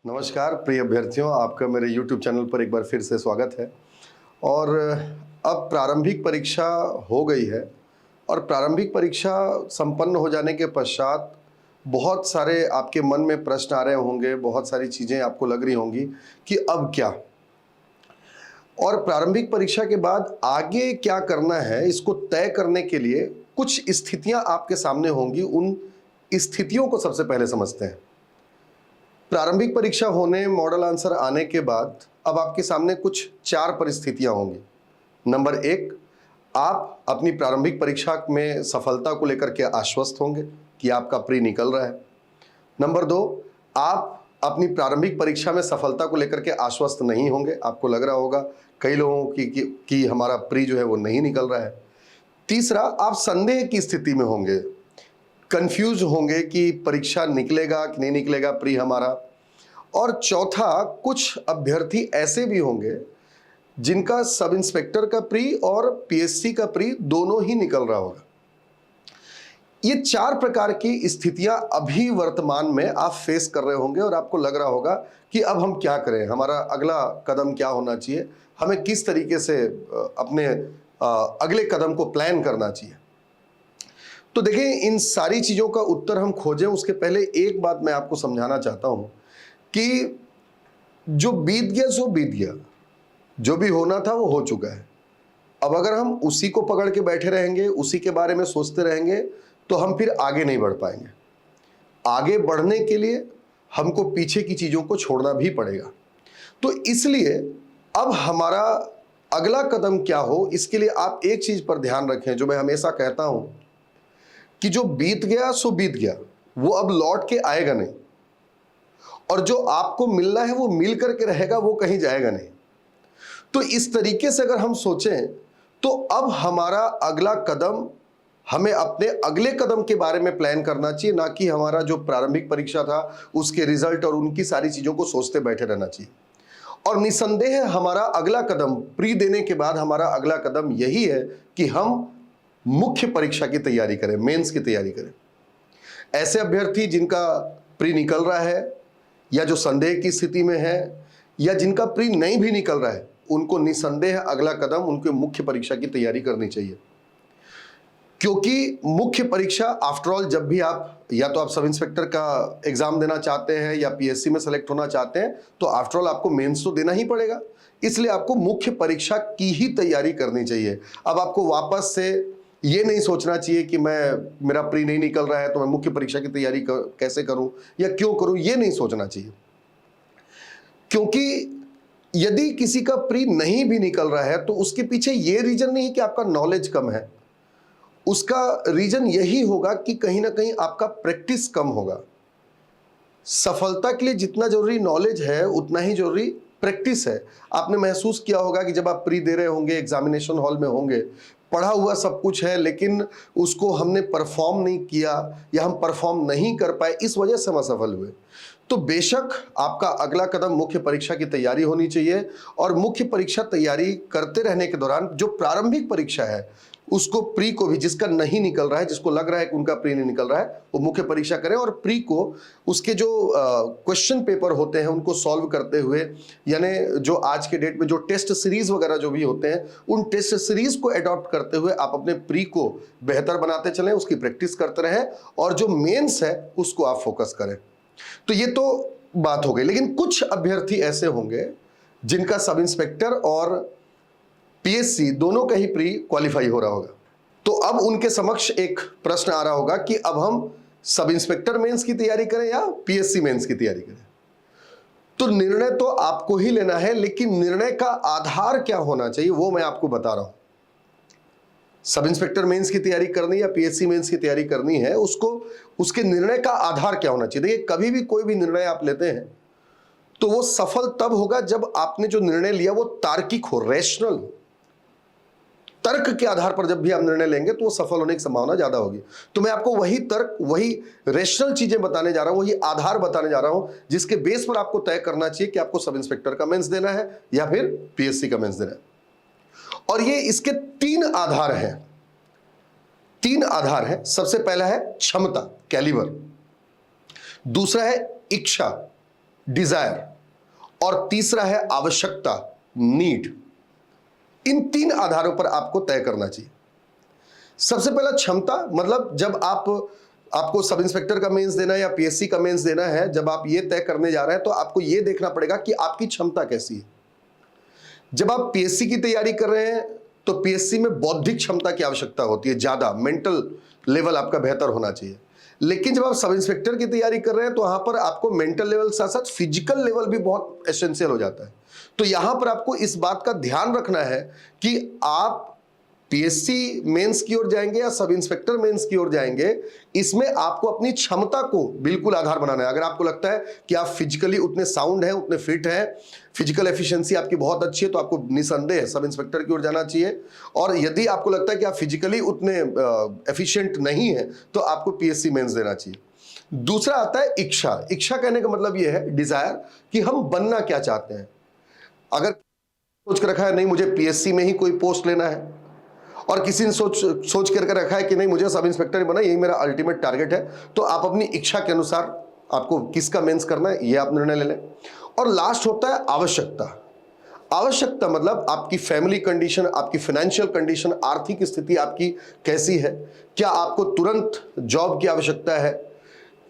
नमस्कार प्रिय अभ्यर्थियों, आपका मेरे YouTube चैनल पर एक बार फिर से स्वागत है। और अब प्रारंभिक परीक्षा हो गई है और प्रारंभिक परीक्षा संपन्न हो जाने के पश्चात बहुत सारे आपके मन में प्रश्न आ रहे होंगे, बहुत सारी चीज़ें आपको लग रही होंगी कि अब क्या? और प्रारंभिक परीक्षा के बाद आगे क्या करना है, इसको तय करने के लिए कुछ स्थितियां आपके सामने होंगी। उन स्थितियों को सबसे पहले समझते हैं। प्रारंभिक परीक्षा होने, मॉडल आंसर आने के बाद अब आपके सामने कुछ 4 परिस्थितियां होंगी। नंबर 1, आप अपनी प्रारंभिक परीक्षा में सफलता को लेकर के आश्वस्त होंगे कि आपका प्री निकल रहा है। नंबर 2, आप अपनी प्रारंभिक परीक्षा में सफलता को लेकर के आश्वस्त नहीं होंगे। आपको लग रहा होगा कई लोगों की हमारा प्री जो है वो नहीं निकल रहा है। तीसरा, आप संदेह की स्थिति में होंगे, कंफ्यूज होंगे कि परीक्षा निकलेगा कि नहीं निकलेगा प्री हमारा। और चौथा, कुछ अभ्यर्थी ऐसे भी होंगे जिनका सब इंस्पेक्टर का प्री और पीएससी का प्री दोनों ही निकल रहा होगा। ये 4 प्रकार की स्थितियां अभी वर्तमान में आप फेस कर रहे होंगे और आपको लग रहा होगा कि अब हम क्या करें, हमारा अगला कदम क्या होना चाहिए, हमें किस तरीके से अपने अगले कदम को प्लान करना चाहिए। तो देखिए, इन सारी चीज़ों का उत्तर हम खोजें उसके पहले एक बात मैं आपको समझाना चाहता हूं कि जो बीत गया सो बीत गया, जो भी होना था वो हो चुका है। अब अगर हम उसी को पकड़ के बैठे रहेंगे, उसी के बारे में सोचते रहेंगे, तो हम फिर आगे नहीं बढ़ पाएंगे। आगे बढ़ने के लिए हमको पीछे की चीज़ों को छोड़ना भी पड़ेगा। तो इसलिए अब हमारा अगला कदम क्या हो, इसके लिए आप एक चीज़ पर ध्यान रखें, जो मैं हमेशा कहता हूं कि जो बीत गया सो बीत गया, वो अब लौट के आएगा नहीं। और जो आपको मिलना है वो मिल करके रहेगा, वो कहीं जाएगा नहीं। तो इस तरीके से अगर हम सोचें तो अब हमारा अगला कदम, हमें अपने अगले कदम के बारे में प्लान करना चाहिए, ना कि हमारा जो प्रारंभिक परीक्षा था उसके रिजल्ट और उनकी सारी चीज़ों को सोचते बैठे रहना चाहिए। और निसंदेह हमारा अगला कदम, प्री देने के बाद हमारा अगला कदम यही है कि हम मुख्य परीक्षा की तैयारी करें, मेंस की तैयारी करें। ऐसे अभ्यर्थी जिनका प्री निकल रहा है या जो संदेह की स्थिति में है या जिनका प्री नहीं भी निकल रहा है, उनको निसंदेह अगला कदम उनके मुख्य परीक्षा की तैयारी करनी चाहिए। क्योंकि मुख्य परीक्षा आफ्टर ऑल, जब भी आप या तो आप सब इंस्पेक्टर का एग्जाम देना चाहते हैं या पीएससी में सेलेक्ट होना चाहते हैं, तो आफ्टर ऑल आपको मेंस तो देना ही पड़ेगा। इसलिए आपको मुख्य परीक्षा की ही तैयारी करनी चाहिए। अब आपको वापस से ये नहीं सोचना चाहिए कि मेरा प्री नहीं निकल रहा है तो मैं मुख्य परीक्षा की तैयारी कैसे करूं या क्यों करूं, ये नहीं सोचना चाहिए। क्योंकि यदि किसी का प्री नहीं भी निकल रहा है तो उसके पीछे ये रीजन नहीं कि आपका नॉलेज कम है, उसका रीजन यही होगा कि कहीं ना कहीं आपका प्रैक्टिस कम होगा। सफलता के लिए जितना जरूरी नॉलेज है उतना ही जरूरी प्रैक्टिस है। आपने महसूस किया होगा कि जब आप प्री दे रहे होंगे, एग्जामिनेशन हॉल में होंगे, पढ़ा हुआ सब कुछ है लेकिन उसको हमने परफॉर्म नहीं किया या हम परफॉर्म नहीं कर पाए, इस वजह से हम असफल हुए। तो बेशक आपका अगला कदम मुख्य परीक्षा की तैयारी होनी चाहिए। और मुख्य परीक्षा तैयारी करते रहने के दौरान जो प्रारंभिक परीक्षा है उसको, प्री को भी, जिसका नहीं निकल रहा है, जिसको लग रहा है कि उनका प्री नहीं निकल रहा है, वो मुख्य परीक्षा करें। और प्री को उसके जो क्वेश्चन पेपर होते हैं उनको सॉल्व करते हुए, यानी जो आज के डेट में जो टेस्ट सीरीज वगैरह जो भी होते हैं, उन टेस्ट सीरीज को अडॉप्ट करते हुए आप अपने प्री को बेहतर बनाते चलें, उसकी प्रैक्टिस करते रहें और जो मेंस है उसको आप फोकस करें। तो ये तो बात हो गई। लेकिन कुछ अभ्यर्थी ऐसे होंगे जिनका सब इंस्पेक्टर और पीएससी दोनों का ही प्री क्वालिफाई हो रहा होगा। तो अब उनके समक्ष एक प्रश्न आ रहा होगा कि अब हम सब इंस्पेक्टर मेंस की तैयारी करें या पीएससी मेंस की तैयारी करें। तो निर्णय तो आपको ही लेना है, लेकिन निर्णय का आधार क्या होना चाहिए वो मैं आपको बता रहा हूं। सब इंस्पेक्टर मेंस की तैयारी करनी या पीएससी मेंस की तैयारी करनी है, उसको उसके निर्णय का आधार क्या होना चाहिए। देखिए, कभी भी कोई भी निर्णय आप लेते हैं तो वो सफल तब होगा जब आपने जो निर्णय लिया वो तार्किक हो, रैशनल हो। तर्क के आधार पर जब भी आप निर्णय लेंगे तो वो सफल होने की संभावना ज्यादा होगी। तो मैं आपको वही तर्क, वही रैशनल चीजें बताने जा रहा हूं, वही आधार बताने जा रहा हूं जिसके बेस पर आपको तय करना चाहिए कि आपको सब इंस्पेक्टर का मेंस देना है या फिर पीएससी का मेंस देना है। और ये इसके 3 आधार हैं। 3 आधार है। सबसे पहला है क्षमता, कैलिबर। दूसरा है इच्छा, डिजायर, और तीसरा है आवश्यकता, नीड। इन 3 आधारों पर आपको तय करना चाहिए। सबसे पहला क्षमता, मतलब जब आपको सब इंस्पेक्टर का मेंस देना है या पीएससी का मेंस देना है, जब आप ये तय करने जा रहे हैं तो आपको ये देखना पड़ेगा कि आपकी क्षमता कैसी है। जब आप पीएससी की तैयारी कर रहे हैं तो पीएससी में बौद्धिक क्षमता की आवश्यकता होती है, ज्यादा मेंटल लेवल आपका बेहतर होना चाहिए। लेकिन जब आप सब इंस्पेक्टर की तैयारी कर रहे हैं तो वहां पर आपको मेंटल लेवल साथ साथ फिजिकल लेवल भी बहुत एसेंशियल हो जाता है। तो यहां पर आपको इस बात का ध्यान रखना है कि आप पीएससी मेंस की ओर जाएंगे या सब इंस्पेक्टर मेंस की ओर जाएंगे, इसमें आपको अपनी क्षमता को बिल्कुल आधार बनाना है। अगर आपको लगता है कि आप फिजिकली उतने साउंड हैं, उतने फिट हैं, फिजिकल एफिशिएंसी आपकी बहुत अच्छी है, तो आपको निसंदेह सब इंस्पेक्टर की ओर जाना चाहिए। और यदि आपको लगता है कि आप फिजिकली उतने एफिशिएंट नहीं है तो आपको पीएससी मेंस देना चाहिए। दूसरा आता है इच्छा। इच्छा कहने का मतलब यह है, डिजायर, कि हम बनना क्या चाहते हैं। अगर सोच कर रखा है नहीं मुझे पीएससी में ही कोई पोस्ट लेना है, और किसी ने सोच करके रखा है कि नहीं मुझे सब इंस्पेक्टर ही बना, यही मेरा अल्टीमेट टारगेट है, तो आप अपनी इच्छा के अनुसार आपको किसका मेंस करना है ये आप निर्णय ले लें। और लास्ट होता है आवश्यकता। आवश्यकता मतलब आपकी फैमिली कंडीशन, आपकी फाइनेंशियल कंडीशन, आर्थिक स्थिति आपकी कैसी है, क्या आपको तुरंत जॉब की आवश्यकता है।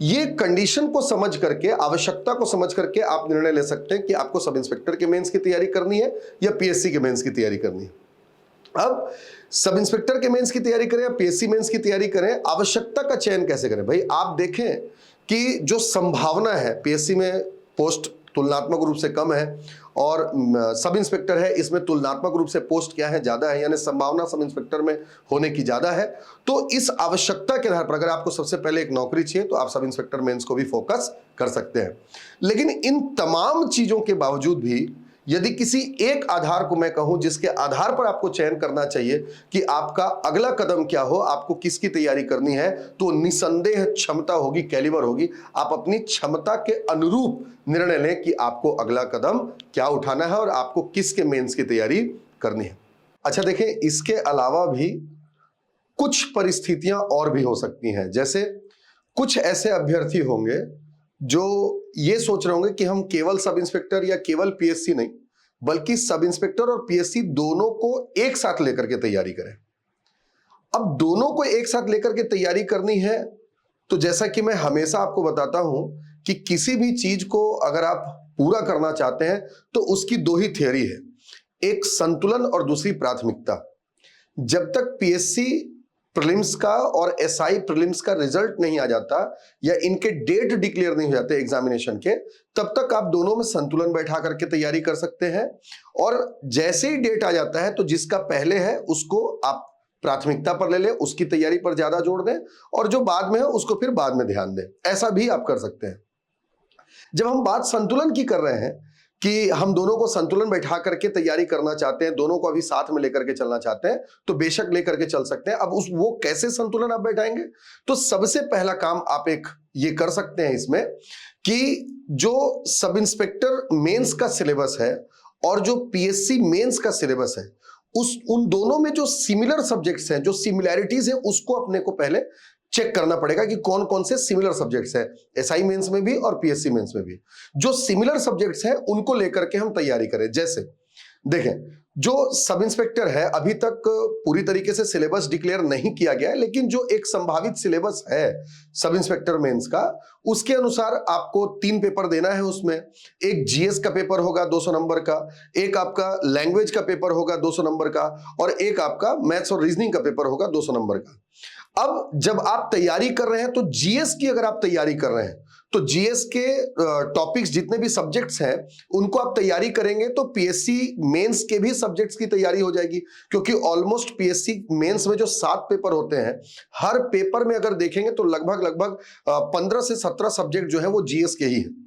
ये कंडीशन को समझ करके, आवश्यकता को समझ करके आप निर्णय ले सकते हैं कि आपको सब इंस्पेक्टर के मेंस की तैयारी करनी है या पीएससी के मेंस की तैयारी करनी है। अब सब इंस्पेक्टर के मेंस की तैयारी करें या पीएससी मेंस की तैयारी करें, आवश्यकता का चयन कैसे करें। भाई आप देखें कि जो संभावना है, पीएससी में पोस्ट तुलनात्मक रूप से कम है और सब इंस्पेक्टर है, इसमें तुलनात्मक रूप से पोस्ट क्या है, ज्यादा है, यानी संभावना सब इंस्पेक्टर में होने की ज्यादा है। तो इस आवश्यकता के आधार पर अगर आपको सबसे पहले एक नौकरी चाहिए तो आप सब इंस्पेक्टर मेंस को भी फोकस कर सकते हैं। लेकिन इन तमाम चीजों के बावजूद भी यदि किसी एक आधार को मैं कहूं जिसके आधार पर आपको चयन करना चाहिए कि आपका अगला कदम क्या हो, आपको किसकी तैयारी करनी है, तो निसंदेह क्षमता होगी, कैलिबर होगी। आप अपनी क्षमता के अनुरूप निर्णय लें कि आपको अगला कदम क्या उठाना है और आपको किसके मेंस की तैयारी करनी है। अच्छा देखें, इसके अलावा भी कुछ परिस्थितियां और भी हो सकती हैं। जैसे कुछ ऐसे अभ्यर्थी होंगे जो ये सोच रहे होंगे कि हम केवल सब इंस्पेक्टर या केवल पीएससी नहीं, बल्कि सब इंस्पेक्टर और पीएससी दोनों को एक साथ लेकर के तैयारी करें। अब दोनों को एक साथ लेकर के तैयारी करनी है तो जैसा कि मैं हमेशा आपको बताता हूं कि किसी भी चीज को अगर आप पूरा करना चाहते हैं तो उसकी 2 ही थियरी है, एक संतुलन और दूसरी प्राथमिकता। जब तक पीएससी प्रीलिम्स का और एसआई प्रीलिम्स का रिजल्ट नहीं आ जाता या इनके डेट डिक्लेयर नहीं हो जाते एग्जामिनेशन के, तब तक आप दोनों में संतुलन बैठा करके तैयारी कर सकते हैं। और जैसे ही डेट आ जाता है तो जिसका पहले है उसको आप प्राथमिकता पर ले लें, उसकी तैयारी पर ज्यादा जोर दें, और जो बाद में है उसको फिर बाद में ध्यान दें। ऐसा भी आप कर सकते हैं। जब हम बात संतुलन की कर रहे हैं कि हम दोनों को संतुलन बैठा करके तैयारी करना चाहते हैं, दोनों को अभी साथ में लेकर के चलना चाहते हैं, तो बेशक लेकर के चल सकते हैं। अब वो कैसे संतुलन आप बैठाएंगे, तो सबसे पहला काम आप एक ये कर सकते हैं इसमें कि जो सब इंस्पेक्टर मेंस का सिलेबस है और जो पीएससी मेंस का सिलेबस है, उन दोनों में जो सिमिलर सब्जेक्ट्स हैं, जो सिमिलैरिटीज हैं, उसको अपने को पहले चेक करना पड़ेगा कि कौन कौन से सिमिलर सब्जेक्ट्स हैं, एसआई मेंस में भी और पीएससी मेंस में भी। जो सिमिलर सब्जेक्ट्स हैं उनको लेकर के हम तैयारी करें। जैसे देखें, जो सब इंस्पेक्टर है अभी तक पूरी तरीके से सिलेबस डिक्लेयर नहीं किया गया है, लेकिन जो एक संभावित सिलेबस है सब इंस्पेक्टर मेंस का, उसके अनुसार आपको 3 पेपर देना है। उसमें एक जीएस का पेपर होगा 200 नंबर का, एक आपका लैंग्वेज का पेपर होगा 200 नंबर का, और एक आपका मैथ्स और रीजनिंग का पेपर होगा 200 नंबर का। अब जब आप तैयारी कर रहे हैं तो जीएस की अगर आप तैयारी कर रहे हैं तो जीएस के टॉपिक्स जितने भी सब्जेक्ट्स हैं उनको आप तैयारी करेंगे तो पीएससी मेंस के भी सब्जेक्ट्स की तैयारी हो जाएगी। क्योंकि ऑलमोस्ट पीएससी मेंस में जो 7 पेपर होते हैं, हर पेपर में अगर देखेंगे तो लगभग 15 से 17 सब्जेक्ट जो है वो जीएस के ही है।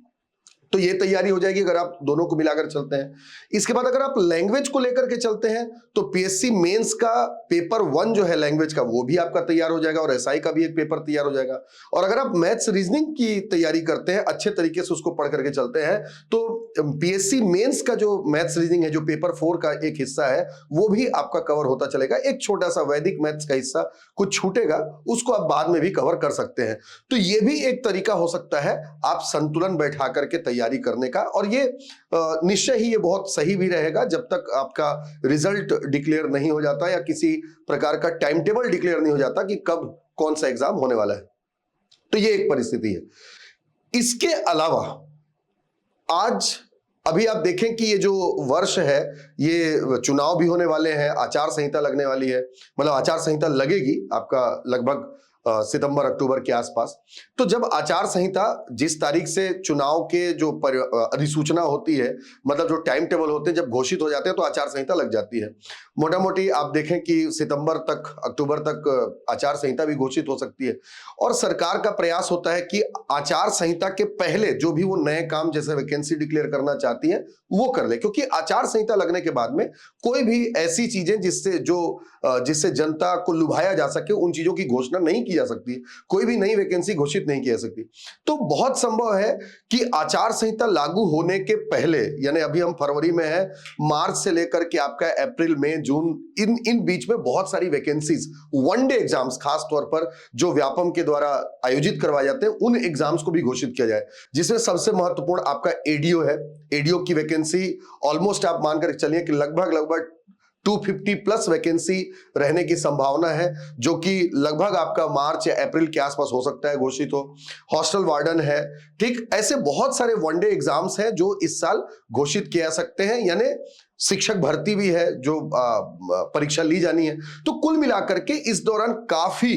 तो ये तैयारी हो जाएगी अगर आप दोनों को मिलाकर चलते हैं। इसके बाद अगर आप लैंग्वेज को लेकर के चलते हैं तो पीएससी मेंस का पेपर 1 जो है लैंग्वेज का, वो भी आपका तैयार हो जाएगा और एसआई का भी एक पेपर तैयार हो जाएगा। और अगर आप मैथ्स रीजनिंग की तैयारी करते हैं, अच्छे तरीके से उसको पढ़ करके चलते हैं, तो पीएससी मेंस का जो मैथ्स रीजनिंग है, जो पेपर 4 का एक हिस्सा है, वो भी आपका कवर होता चलेगा। एक छोटा सा वैदिक मैथ्स का हिस्सा कुछ छूटेगा, उसको आप बाद में भी कवर कर सकते हैं। तो ये भी एक तरीका हो सकता है, आप संतुलन बैठा करके तैयारी तैयारी करने का, और ये निश्चय ही ये बहुत सही भी रहेगा जब तक आपका रिजल्ट डिक्लेयर नहीं हो जाता या किसी प्रकार का टाइम टेबल डिक्लेयर नहीं हो जाता कि कब कौन सा एग्जाम होने वाला है। तो ये एक परिस्थिति है। इसके अलावा आज अभी आप देखें कि ये जो वर्ष है, ये चुनाव भी होने वाले हैं, आचार संहिता लगने वाली है, मतलब आचार संहिता लगेगी आपका लगभग सितंबर अक्टूबर के आसपास। तो जब आचार संहिता जिस तारीख से चुनाव के जो अधिसूचना होती है, मतलब जो टाइम टेबल होते हैं, जब घोषित हो जाते हैं तो आचार संहिता लग जाती है। मोटा मोटी आप देखें कि सितंबर तक, अक्टूबर तक आचार संहिता भी घोषित हो सकती है। और सरकार का प्रयास होता है कि आचार संहिता के पहले जो भी वो नए काम जैसे वैकेंसी डिक्लेयर करना चाहती है वो कर ले, क्योंकि आचार संहिता लगने के बाद में कोई भी ऐसी चीजें जिससे जनता को लुभाया जा सके, उन चीजों की घोषणा नहीं की जा सकती, कोई भी नई वैकेंसी घोषित नहीं की जा सकती। तो बहुत संभव है कि आचार संहिता लागू होने के पहले, यानी अभी हम फरवरी में है, मार्च से लेकर के आपका अप्रैल, मई, जून, इन बीच में बहुत सारी वैकेंसीज, वनडे एग्जाम्स खास तौर पर जो व्यापम के द्वारा आयोजित करवाए जाते हैं, उन एग्जाम्स को भी घोषित किया जाए, जिसमें सबसे महत्वपूर्ण आपका एडीओ है। एडीओ की वैकेंसी ऑलमोस्ट आप मानकर चलिए कि लगभग 250 प्लस वैकेंसी रहने की संभावना है, जो कि लगभग आपका मार्च या अप्रैल के आसपास हो सकता है घोषित हो। हॉस्टल वार्डन है, ठीक, ऐसे बहुत सारे वनडे एग्जाम्स हैं जो इस साल घोषित किए जा सकते हैं, यानी शिक्षक भर्ती भी है जो परीक्षा ली जानी है। तो कुल मिलाकर के इस दौरान काफी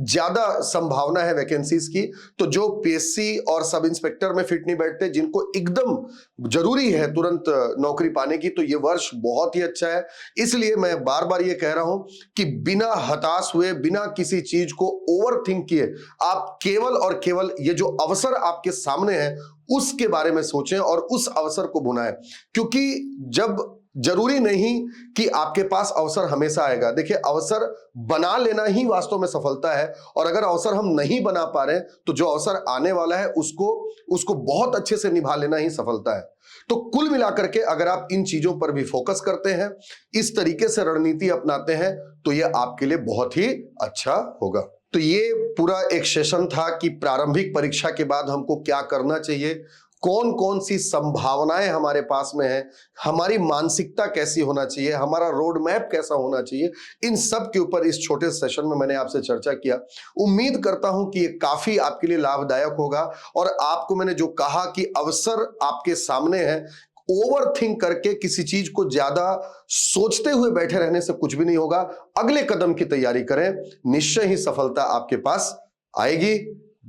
ज्यादा संभावना है वैकेंसीज की। तो जो पीएससी और सब इंस्पेक्टर में फिट नहीं बैठते, जिनको एकदम जरूरी है तुरंत नौकरी पाने की, तो ये वर्ष बहुत ही अच्छा है। इसलिए मैं बार बार ये कह रहा हूं कि बिना हताश हुए, बिना किसी चीज को ओवर थिंक किए, आप केवल और केवल ये जो अवसर आपके सामने है उसके बारे में सोचें और उस अवसर को भुनाएं, क्योंकि जब जरूरी नहीं कि आपके पास अवसर हमेशा आएगा। देखिए, अवसर बना लेना ही वास्तव में सफलता है, और अगर अवसर हम नहीं बना पा रहे तो जो अवसर आने वाला है उसको बहुत अच्छे से निभा लेना ही सफलता है। तो कुल मिलाकर के अगर आप इन चीजों पर भी फोकस करते हैं, इस तरीके से रणनीति अपनाते हैं, तो यह आपके लिए बहुत ही अच्छा होगा। तो ये पूरा एक सेशन था कि प्रारंभिक परीक्षा के बाद हमको क्या करना चाहिए, कौन कौन सी संभावनाएं हमारे पास में है, हमारी मानसिकता कैसी होना चाहिए, हमारा रोड मैप कैसा होना चाहिए, इन सब के ऊपर इस छोटे सेशन में मैंने आपसे चर्चा किया। उम्मीद करता हूं कि ये काफी आपके लिए लाभदायक होगा, और आपको मैंने जो कहा कि अवसर आपके सामने है, ओवर थिंक करके किसी चीज को ज्यादा सोचते हुए बैठे रहने से कुछ भी नहीं होगा। अगले कदम की तैयारी करें, निश्चय ही सफलता आपके पास आएगी।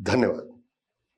धन्यवाद।